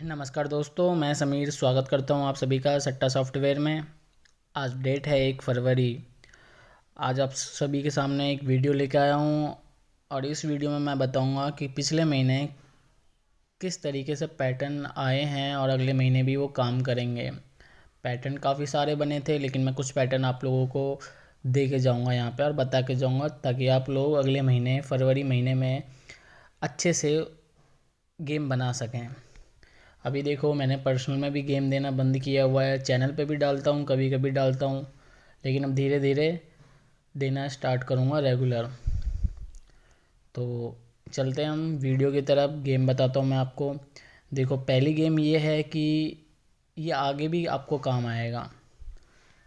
नमस्कार दोस्तों, मैं समीर स्वागत करता हूं आप सभी का सट्टा सॉफ्टवेयर में। आज डेट है 1 फरवरी। आज आप सभी के सामने एक वीडियो लेकर आया हूं और इस वीडियो में मैं बताऊंगा कि पिछले महीने किस तरीके से पैटर्न आए हैं और अगले महीने भी वो काम करेंगे। पैटर्न काफ़ी सारे बने थे, लेकिन मैं कुछ पैटर्न आप लोगों को दे के जाऊँगा यहाँ पर और बता के जाऊँगा, ताकि आप लोग अगले महीने फरवरी महीने में अच्छे से गेम बना सकें। अभी देखो, मैंने पर्सनल में भी गेम देना बंद किया हुआ है। चैनल पे भी डालता हूँ, कभी कभी डालता हूँ, लेकिन अब धीरे धीरे देना स्टार्ट करूँगा रेगुलर। तो चलते हैं हम वीडियो की तरफ। गेम बताता हूँ मैं आपको। देखो, पहली गेम ये है कि ये आगे भी आपको काम आएगा।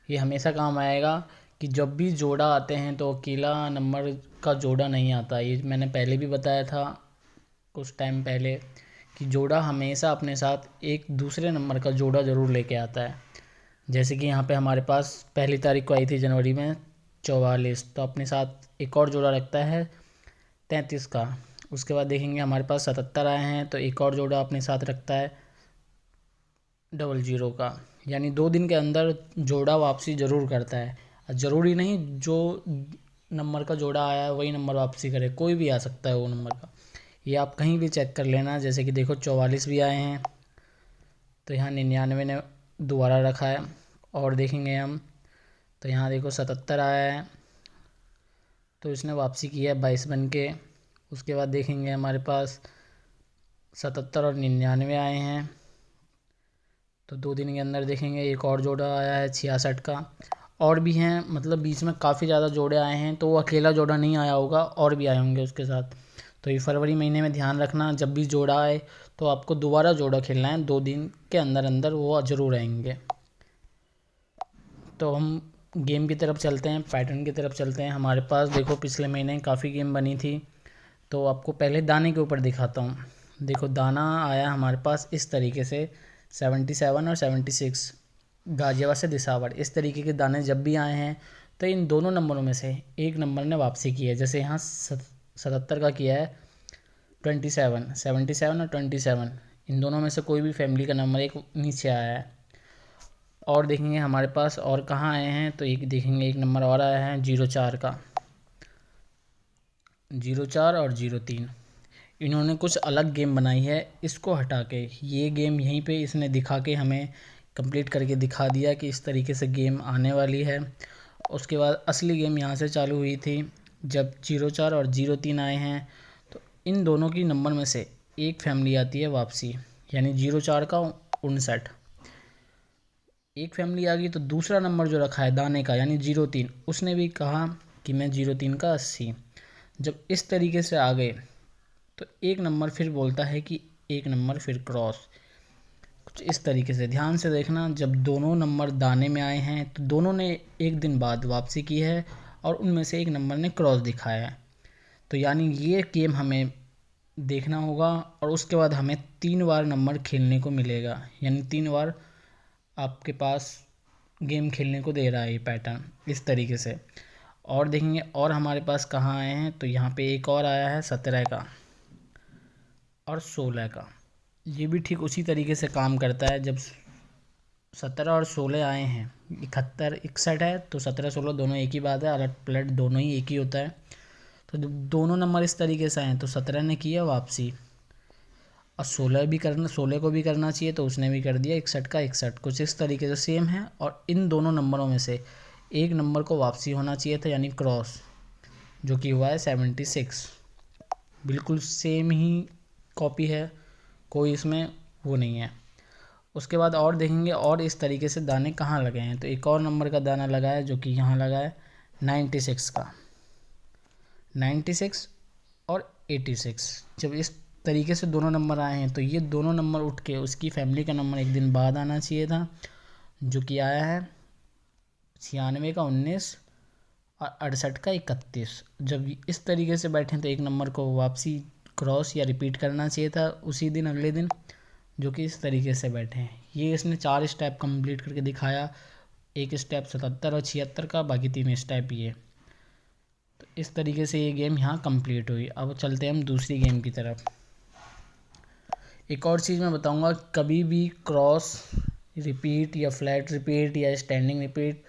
ये हमेशा काम आएगा कि जब भी जोड़ा आते हैं तो अकेला नंबर का जोड़ा नहीं आता। ये मैंने पहले भी बताया था कुछ टाइम पहले कि जोड़ा हमेशा अपने साथ एक दूसरे नंबर का जोड़ा ज़रूर लेके आता है। जैसे कि यहाँ पे हमारे पास पहली तारीख को आई थी जनवरी में 44, तो अपने साथ एक और जोड़ा रखता है 33 का। उसके बाद देखेंगे हमारे पास 77 आए हैं, तो एक और जोड़ा अपने साथ रखता है 00 का। यानी 2 दिन के अंदर जोड़ा वापसी ज़रूर करता है। ज़रूरी नहीं जो नंबर का जोड़ा आया है वही नंबर वापसी करे, कोई भी आ सकता है वो नंबर का। ये आप कहीं भी चेक कर लेना। जैसे कि देखो 44 भी आए हैं, तो यहाँ 99 ने दोबारा रखा है। और देखेंगे हम तो यहाँ देखो 77 आया है, तो इसने वापसी की है 22 बन के। उसके बाद देखेंगे हमारे पास 77 और 99 आए हैं, तो 2 दिन के अंदर देखेंगे एक और जोड़ा आया है 66 का। और भी हैं, मतलब बीच में काफ़ी ज़्यादा जोड़े आए हैं, तो वो अकेला जोड़ा नहीं आया होगा, और भी आए होंगे उसके साथ। तो ये फरवरी महीने में ध्यान रखना, जब भी जोड़ा आए तो आपको दोबारा जोड़ा खेलना है। 2 दिन के अंदर अंदर वो ज़रूर आएंगे। तो हम गेम की तरफ चलते हैं, पैटर्न की तरफ चलते हैं। हमारे पास देखो पिछले महीने काफ़ी गेम बनी थी, तो आपको पहले दाने के ऊपर दिखाता हूँ। देखो, दाना आया हमारे पास इस तरीके से 77 और 76, गाजियाबाद से दिसावर। इस तरीके के दाने जब भी आए हैं तो इन दोनों नंबरों में से एक नंबर ने वापसी की है। जैसे यहाँ 77 का किया है 27, 77 और 27, इन दोनों में से कोई भी फैमिली का नंबर एक नीचे आया है। और देखेंगे हमारे पास और कहाँ आए हैं, तो एक देखेंगे एक नंबर और आया है 04 का, 04 और 03। इन्होंने कुछ अलग गेम बनाई है, इसको हटा के ये गेम यहीं पे इसने दिखा के हमें कंप्लीट करके दिखा दिया कि इस तरीके से गेम आने वाली है। उसके बाद असली गेम यहाँ से चालू हुई थी जब 04 और 03 आए हैं, तो इन दोनों की नंबर में से एक फैमिली आती है वापसी। यानी 04 का 59, एक फैमिली आ गई। तो दूसरा नंबर जो रखा है दाने का यानी 03, उसने भी कहा कि मैं 03 का 80। जब इस तरीके से आ गए तो एक नंबर फिर बोलता है कि एक नंबर फिर क्रॉस। कुछ इस तरीके से ध्यान से देखना। जब दोनों नंबर दाने में आए हैं तो दोनों ने एक दिन बाद वापसी की है और उनमें से एक नंबर ने क्रॉस दिखाया है। तो यानी ये गेम हमें देखना होगा और उसके बाद हमें 3 बार नंबर खेलने को मिलेगा। यानी 3 बार आपके पास गेम खेलने को दे रहा है ये पैटर्न इस तरीके से। और देखेंगे और हमारे पास कहाँ आए हैं, तो यहाँ पे एक और आया है 17 का और 16 का। ये भी ठीक उसी तरीके से काम करता है। जब 17 और 16 आए हैं, 71 61 है, तो 17 16 दोनों एक ही बात है, अलट पलट दोनों ही एक ही होता है। तो जब दोनों नंबर इस तरीके से आए तो 17 ने किया वापसी, और 16 को भी करना चाहिए, तो उसने भी कर दिया 61 का 61। कुछ इस तरीके से सेम है। और इन दोनों नंबरों में से एक नंबर को वापसी होना चाहिए था, यानी क्रॉस, जो कि हुआ है 76। बिल्कुल सेम ही कॉपी है, कोई इसमें वो नहीं है। उसके बाद और देखेंगे और इस तरीके से दाने कहाँ लगे हैं, तो एक और नंबर का दाना लगा है जो कि यहाँ लगा है 96 का, 96 और 86। जब इस तरीके से दोनों नंबर आए हैं तो ये दोनों नंबर उठ के उसकी फैमिली का नंबर एक दिन बाद आना चाहिए था, जो कि आया है 96 का 19 और 68 का 31। जब इस तरीके से बैठे तो एक नंबर को वापसी क्रॉस या रिपीट करना चाहिए था उसी दिन अगले दिन, जो कि इस तरीके से बैठे हैं। ये इसने 4 स्टेप कंप्लीट करके दिखाया, एक स्टेप 77 और 76 का, बाकी 3 स्टेप ये। तो इस तरीके से ये गेम यहाँ कंप्लीट हुई। अब चलते हैं हम दूसरी गेम की तरफ। एक और चीज़ मैं बताऊंगा, कभी भी क्रॉस रिपीट या फ्लैट रिपीट या स्टैंडिंग रिपीट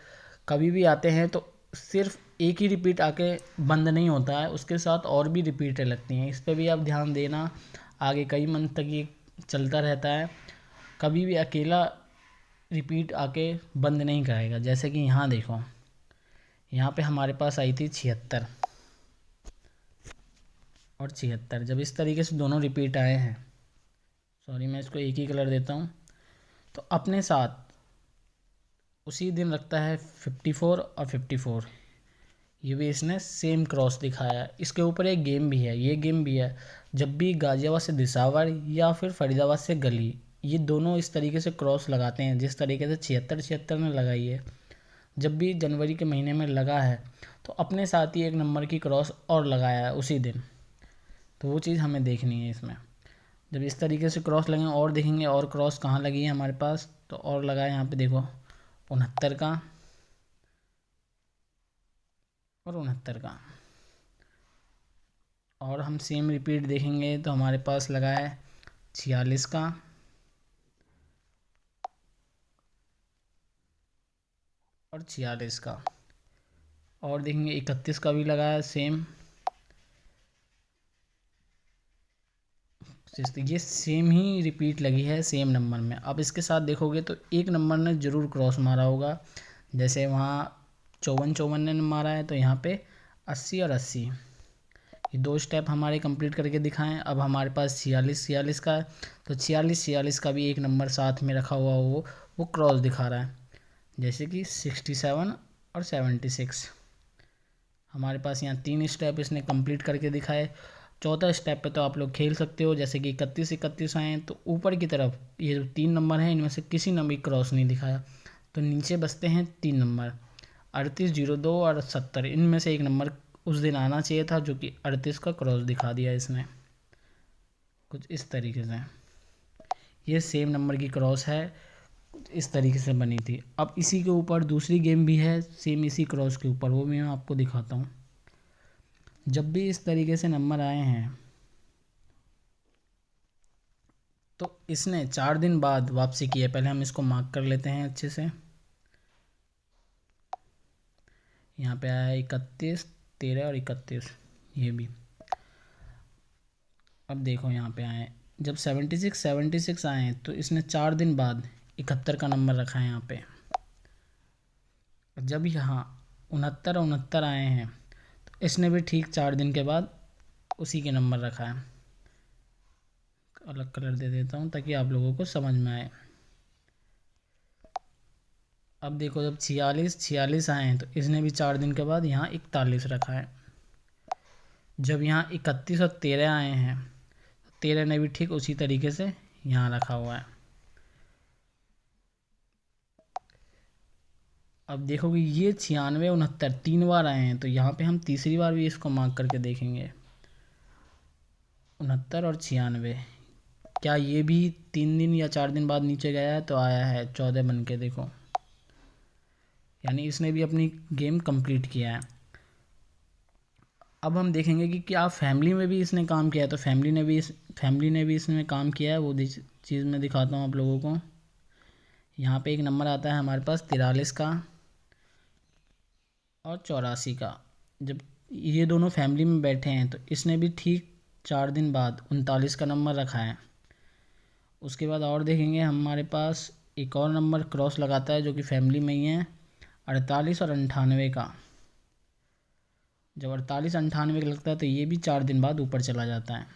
कभी भी आते हैं तो सिर्फ एक ही रिपीट आके बंद नहीं होता है, उसके साथ और भी रिपीटें लगती हैं। इस पर भी आप ध्यान देना, आगे कई मंथ तक ये चलता रहता है, कभी भी अकेला रिपीट आके बंद नहीं कराएगा। जैसे कि यहाँ देखो, यहाँ पे हमारे पास आई थी 76 और 76। जब इस तरीके से दोनों रिपीट आए हैं, सॉरी मैं इसको एक ही कलर देता हूँ, तो अपने साथ उसी दिन रखता है 54 और 54। ये भी इसने सेम क्रॉस दिखाया है। इसके ऊपर एक गेम भी है, ये गेम भी है, जब भी गाजियाबाद से दिसावर या फिर फरीदाबाद से गली, ये दोनों इस तरीके से क्रॉस लगाते हैं जिस तरीके से 76 ने लगाई है, जब भी जनवरी के महीने में लगा है तो अपने साथ ही एक नंबर की क्रॉस और लगाया है उसी दिन। तो वो चीज़ हमें देखनी है इसमें। जब इस तरीके से क्रॉस लगेंगे और देखेंगे और क्रॉस कहाँ लगी है हमारे पास, तो और लगा है यहाँ पे देखो 69 का और 69 का। और हम सेम रिपीट देखेंगे तो हमारे पास लगा है 46 का और 46 का। और देखेंगे 31 का भी लगा है सेम। ये सेम ही रिपीट लगी है सेम नंबर में। अब इसके साथ देखोगे तो एक नंबर ने ज़रूर क्रॉस मारा होगा, जैसे वहाँ 54 ने मारा है, तो यहाँ पे 80 और 80, ये दो स्टेप हमारे कंप्लीट करके दिखाएं। अब हमारे पास 46 का है, तो 46 का भी एक नंबर साथ में रखा हुआ वो क्रॉस दिखा रहा है, जैसे कि 67 और 76। हमारे पास यहाँ 3 स्टेप इसने कंप्लीट करके दिखाए। चौथा स्टेप पे तो आप लोग खेल सकते हो, जैसे कि 31 आए तो ऊपर की तरफ ये जो 3 नंबर हैं इनमें से किसी ने भी क्रॉस नहीं दिखाया, तो नीचे बचते हैं 3 नंबर 38, 02 और 70। इनमें से एक नंबर उस दिन आना चाहिए था, जो कि 38 का क्रॉस दिखा दिया इसने, कुछ इस तरीके से। ये सेम नंबर की क्रॉस है, इस तरीके से बनी थी। अब इसी के ऊपर दूसरी गेम भी है सेम इसी क्रॉस के ऊपर, वो भी मैं आपको दिखाता हूँ। जब भी इस तरीके से नंबर आए हैं तो इसने 4 दिन बाद वापसी की है। पहले हम इसको मार्क कर लेते हैं अच्छे से। यहाँ पे आया है 31, 13 और 31, ये भी। अब देखो यहाँ पे आए, जब 76 आए तो इसने 4 दिन बाद 71 का नंबर रखा है यहाँ पे। जब यहाँ 69 आए हैं तो इसने भी ठीक 4 दिन के बाद उसी के नंबर रखा है। अलग कलर दे देता हूँ ताकि आप लोगों को समझ में आए। अब देखो, जब 46 आए हैं तो इसने भी 4 दिन के बाद यहाँ 41 रखा है। जब यहाँ 31 और 13 आए हैं तो 13 ने भी ठीक उसी तरीके से यहाँ रखा हुआ है। अब देखोगे ये 96, 69 3 बार आए हैं, तो यहाँ पे हम तीसरी बार भी इसको मार्क करके देखेंगे। 69 और 96, क्या ये भी 3 दिन या 4 दिन बाद नीचे गया है, तो आया है 14 बन के, देखो, यानी इसने भी अपनी गेम कंप्लीट किया है। अब हम देखेंगे कि क्या फैमिली में भी इसने काम किया है, तो फैमिली ने भी इसमें काम किया है, वो चीज़ मैं दिखाता हूँ आप लोगों को। यहाँ पे एक नंबर आता है हमारे पास 43 का और 84 का। जब ये दोनों फैमिली में बैठे हैं तो इसने भी ठीक 4 दिन बाद 39 का नंबर रखा है। उसके बाद और देखेंगे हमारे पास एक और नंबर क्रॉस लगाता है जो कि फैमिली में ही है, 48 और 98 का। जब 48, 98 का लगता है तो ये भी 4 दिन बाद ऊपर चला जाता है।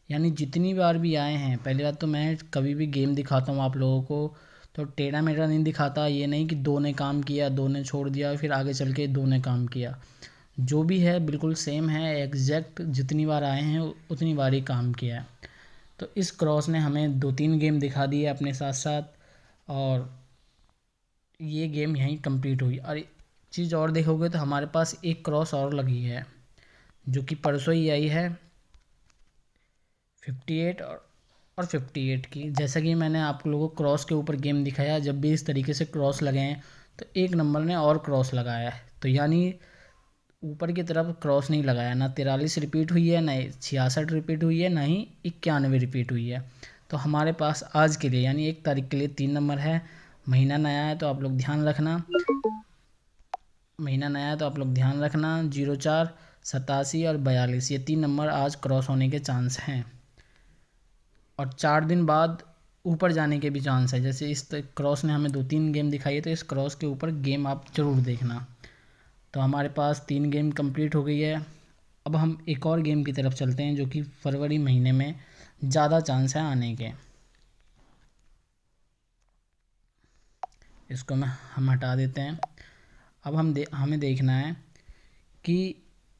यानी जितनी बार भी आए हैं, पहली बात तो मैं कभी भी गेम दिखाता हूँ आप लोगों को तो टेढ़ा मेढ़ा नहीं दिखाता। ये नहीं कि 2 ने काम किया, 2 ने छोड़ दिया, फिर आगे चल के 2 ने काम किया। जो भी है बिल्कुल सेम है, एग्जैक्ट जितनी बार आए हैं उतनी बार ही काम किया है। तो इस क्रॉस ने हमें 2-3 गेम दिखा दी है अपने साथ साथ, और ये गेम यहीं कंप्लीट हुई। और चीज़ और देखोगे तो हमारे पास एक क्रॉस और लगी है जो कि परसों ही आई है, 58 और 58 की। जैसा कि मैंने आप लोगों को क्रॉस के ऊपर गेम दिखाया, जब भी इस तरीके से क्रॉस लगे हैं तो एक नंबर ने और क्रॉस लगाया है, तो यानी ऊपर की तरफ क्रॉस नहीं लगाया, ना 43 रिपीट हुई है, ना 66 रिपीट हुई है, ना ही 91 रिपीट हुई है। तो हमारे पास आज के लिए यानी 1 तारीख के लिए 3 नंबर है। महीना नया है तो आप लोग ध्यान रखना, 04, 87 और 42 ये 3 नंबर आज क्रॉस होने के चांस हैं। और 4 दिन बाद ऊपर जाने के भी चांस है। जैसे इस क्रॉस ने हमें 2-3 गेम दिखाई है, तो इस क्रॉस के ऊपर गेम आप ज़रूर देखना। तो हमारे पास 3 गेम कंप्लीट हो गई है। अब हम एक और गेम की तरफ चलते हैं जो कि फरवरी महीने में ज़्यादा चांस है आने के। इसको हम हटा देते हैं। अब हमें देखना है कि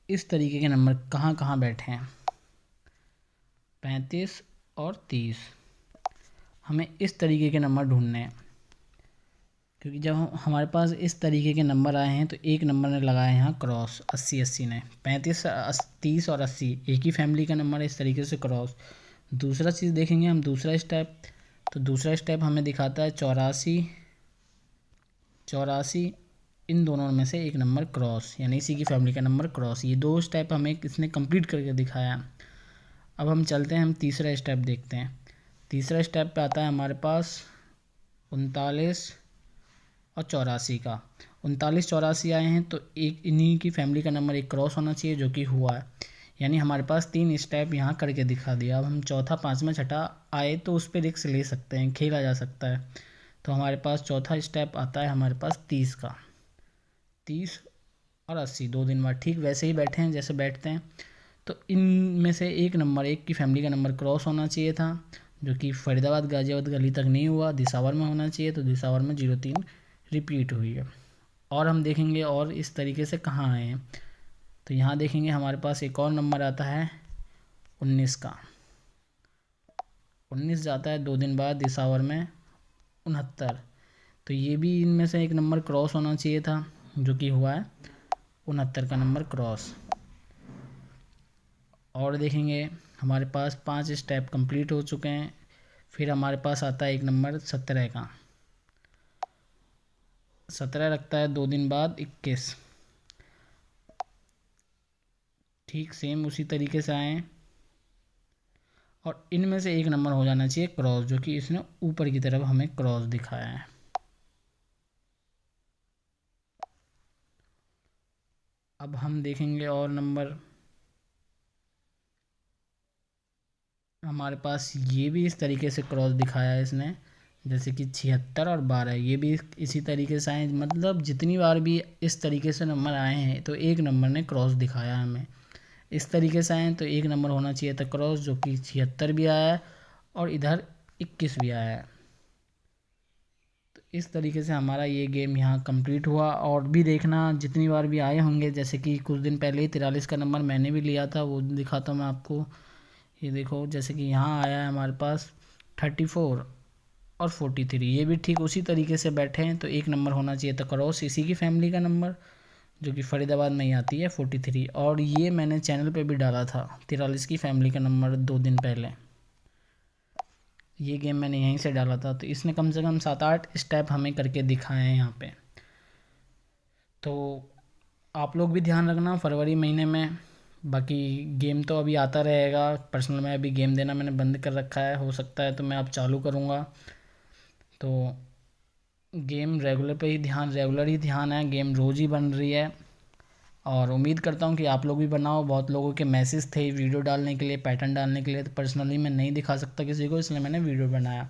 इस तरीके के नंबर कहाँ कहाँ बैठे हैं। 35 और 30 हमें इस तरीके के नंबर ढूंढने हैं, क्योंकि जब हमारे पास इस तरीके के नंबर आए हैं तो एक नंबर ने लगाया है यहाँ क्रॉस, 80 ने 35 30 और 80 एक ही फैमिली का नंबर है, इस तरीके से क्रॉस। दूसरा चीज़ देखेंगे हम, दूसरा स्टेप, तो दूसरा स्टेप हमें दिखाता है 84 इन दोनों में से एक नंबर क्रॉस, यानी इसी की फैमिली का नंबर क्रॉस। ये 2 स्टेप हमें इसने कंप्लीट करके दिखाया। अब हम चलते हैं, हम तीसरा स्टेप देखते हैं। तीसरा स्टेप पे आता है हमारे पास 39 और 84 का। 39-84 आए हैं तो एक इन्हीं की फैमिली का नंबर एक क्रॉस होना चाहिए, जो कि हुआ है। यानी हमारे पास 3 स्टेप यहाँ करके दिखा दिया। अब हम चौथा, पाँचवा, छठा आए तो उस पर रिस्क ले सकते हैं, खेला जा सकता है। तो हमारे पास चौथा स्टेप आता है हमारे पास 30 का। 30 और 80 2 दिन बाद ठीक वैसे ही बैठे हैं जैसे बैठते हैं। तो इनमें से एक नंबर, एक की फैमिली का नंबर क्रॉस होना चाहिए था, जो कि फरीदाबाद गाजियाबाद गली तक नहीं हुआ, दिसावर में होना चाहिए। तो दिसावर में 03 रिपीट हुई है। और हम देखेंगे और इस तरीके से कहाँ आए हैं, तो यहाँ देखेंगे हमारे पास एक और नंबर आता है 19 का। 19 जाता है 2 दिन बाद दिसावर में 69। तो ये भी इनमें से एक नंबर क्रॉस होना चाहिए था, जो कि हुआ है 69 का नंबर क्रॉस। और देखेंगे हमारे पास 5 स्टेप कंप्लीट हो चुके हैं। फिर हमारे पास आता है एक नंबर 17 का। 17 रखता है 2 दिन बाद 21। ठीक सेम उसी तरीके से आए, और इनमें से एक नंबर हो जाना चाहिए क्रॉस, जो कि इसने ऊपर की तरफ हमें क्रॉस दिखाया है। अब हम देखेंगे और नंबर, हमारे पास ये भी इस तरीके से क्रॉस दिखाया है इसने, जैसे कि 76 और 12 ये भी इसी तरीके से आए। मतलब जितनी बार भी इस तरीके से नंबर आए हैं तो एक नंबर ने क्रॉस दिखाया हमें। इस तरीके से आए तो एक नंबर होना चाहिए था क्रॉस, जो कि 76 भी आया है और इधर 21 भी आया है। तो इस तरीके से हमारा ये गेम यहाँ कंप्लीट हुआ। और भी देखना जितनी बार भी आए होंगे, जैसे कि कुछ दिन पहले ही 43 का नंबर मैंने भी लिया था, वो दिखाता हूँ मैं आपको। ये देखो, जैसे कि यहाँ आया है हमारे पास 34 और 43, ये भी ठीक उसी तरीके से बैठे हैं। तो एक नंबर होना चाहिए था क्रॉस, इसी की फैमिली का नंबर, जो कि फरीदाबाद में ही आती है 43। और ये मैंने चैनल पे भी डाला था 43 की फैमिली का नंबर 2 दिन पहले, ये गेम मैंने यहीं से डाला था। तो इसने कम से कम 7-8 स्टेप हमें करके दिखाए हैं यहाँ पे। तो आप लोग भी ध्यान रखना फरवरी महीने में। बाकी गेम तो अभी आता रहेगा। पर्सनल में अभी गेम देना मैंने बंद कर रखा है, हो सकता है तो मैं अब चालू करूँगा। तो गेम रेगुलर ही ध्यान है, गेम रोज़ ही बन रही है। और उम्मीद करता हूँ कि आप लोग भी बनाओ। बहुत लोगों के मैसेज थे वीडियो डालने के लिए, पैटर्न डालने के लिए, तो पर्सनली मैं नहीं दिखा सकता किसी को, इसलिए मैंने वीडियो बनाया।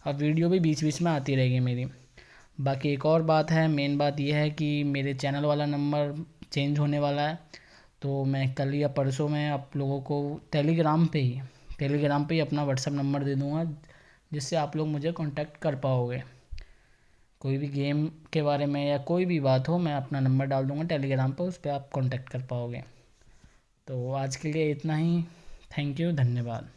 अब वीडियो भी बीच बीच में आती रहेगी मेरी। बाकी एक और बात है, मेन बात यह है कि मेरे चैनल वाला नंबर चेंज होने वाला है। तो मैं कल या परसों में आप लोगों को टेलीग्राम पे ही अपना व्हाट्सएप नंबर दे दूँगा, जिससे आप लोग मुझे कांटेक्ट कर पाओगे। कोई भी गेम के बारे में या कोई भी बात हो, मैं अपना नंबर डाल दूँगा टेलीग्राम पर, उस पर आप कांटेक्ट कर पाओगे। तो आज के लिए इतना ही। थैंक यू, धन्यवाद।